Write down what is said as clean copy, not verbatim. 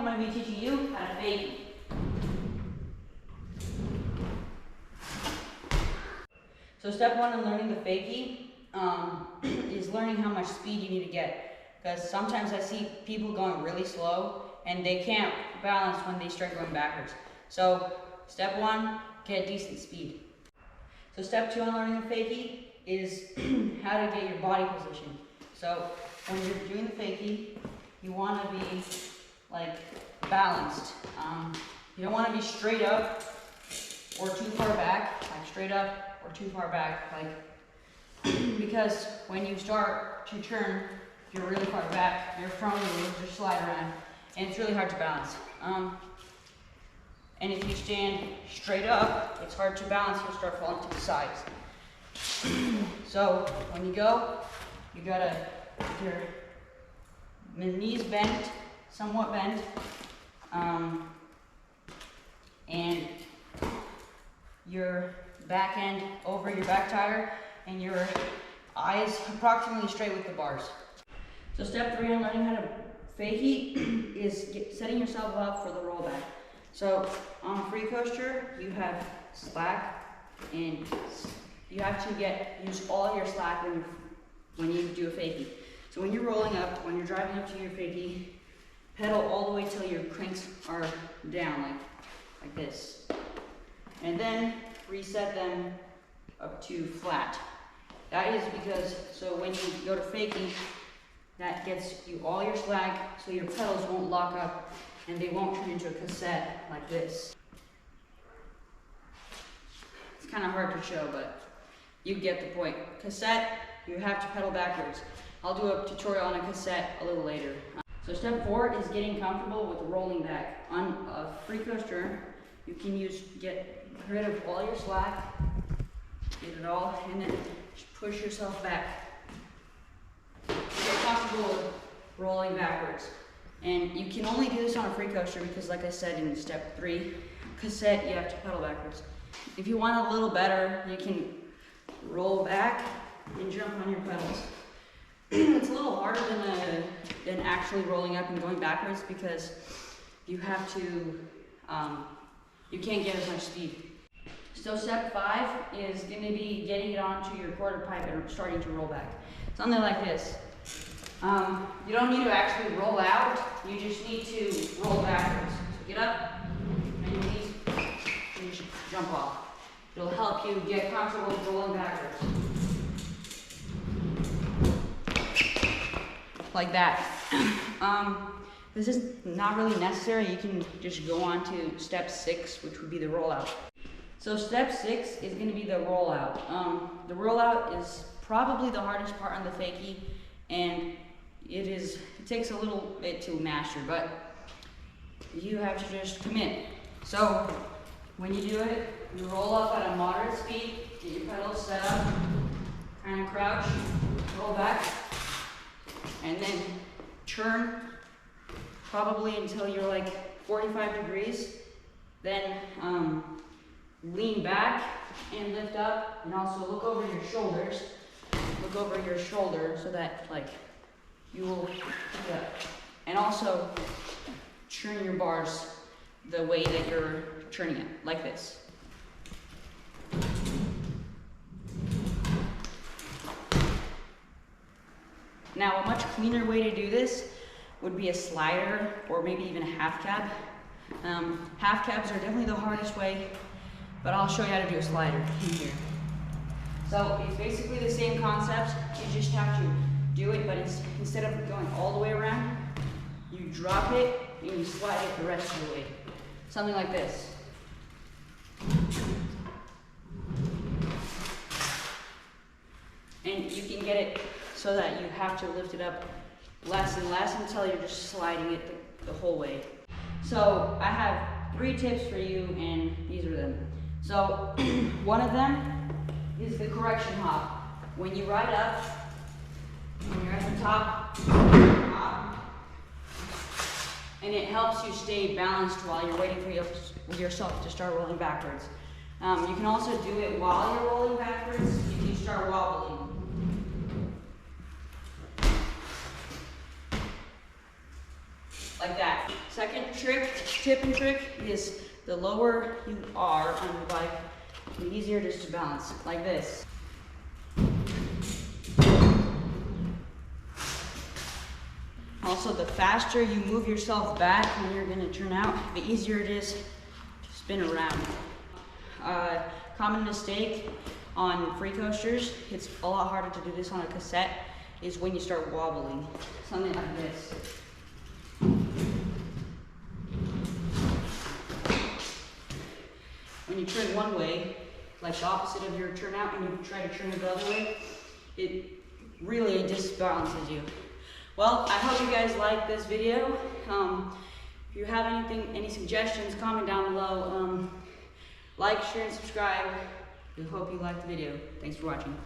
I'm going to be teaching you how to fakie. So step one in learning the fakie is learning how much speed you need to get. Because sometimes I see people going really slow and they can't balance when they start going backwards. So step one, get decent speed. So step two in learning the fakie is how to get your body position. So when you're doing the fakie, you want to be like balanced. You don't want to be straight up or too far back, like straight up or too far back, like because when you start to turn, you're really far back, you're prone to just slide around, and it's really hard to balance. And if you stand straight up, it's hard to balance, you'll start falling to the sides. So when you go, you gotta keep your knees bent, somewhat bent, and your back end over your back tire, and your eyes approximately straight with the bars. So step three on learning how to fakie is setting yourself up for the rollback. So on a free coaster, you have slack, and you have to use all your slack when you do a fakie. So when you're rolling up, when you're driving up to your fakie, pedal all the way till your cranks are down, like this. And then reset them up to flat. That is because, so when you go to fakie, that gets you all your slack, so your pedals won't lock up and they won't turn into a cassette like this. It's kind of hard to show, but you get the point. Cassette, you have to pedal backwards. I'll do a tutorial on a cassette a little later. So step four is getting comfortable with rolling back. On a free coaster, you can get rid of all your slack, get it all, and then just push yourself back. Get comfortable with rolling backwards. And you can only do this on a free coaster because, like I said in step three, cassette, you have to pedal backwards. If you want a little better, you can roll back and jump on your pedals. It's a little harder than actually rolling up and going backwards because you have to, you can't get as much speed. So step five is going to be getting it onto your quarter pipe and starting to roll back. Something like this. You don't need to actually roll out, you just need to roll backwards. So get up, and your knees, and you should jump off. It'll help you get comfortable with rolling backwards. Like that. This is not really necessary, you can just go on to step six, which would be the rollout. So step six is going to be the rollout. The rollout is probably the hardest part on the fakie, and it takes a little bit to master, but you have to just commit. So when you do it, you roll up at a moderate speed, get your pedals set up, kind of crouch, roll back, and then turn probably until you're like 45 degrees, then lean back and lift up, and also look over your shoulders. Look over your shoulder so that like you will pick up. And also turn your bars the way that you're turning it, like this. Now a much cleaner way to do this would be a slider or maybe even a half cab. Half cabs are definitely the hardest way, but I'll show you how to do a slider in here. So it's basically the same concept, you just have to do it, but instead of going all the way around, you drop it and you slide it the rest of the way. Something like this. And you can get it so that you have to lift it up less and less until you're just sliding it the whole way. So I have 3 tips for you, and these are them. So one of them is the correction hop. When you ride up, when you're at the top, hop, and it helps you stay balanced while you're waiting for yourself to start rolling backwards. You can also do it while you're rolling backwards if you start wobbling. Like that. Second tip and trick is the lower you are on your bike, the easier it is to balance, like this. Also, the faster you move yourself back when you're going to turn out, the easier it is to spin around. Common mistake on free coasters, it's a lot harder to do this on a cassette, is when you start wobbling. Something like this. When you turn one way, like the opposite of your turnout, and you try to turn it the other way, it really disbalances you. Well, I hope you guys liked this video. If you have any suggestions, comment down below. Like, share, and subscribe. We hope you liked the video. Thanks for watching.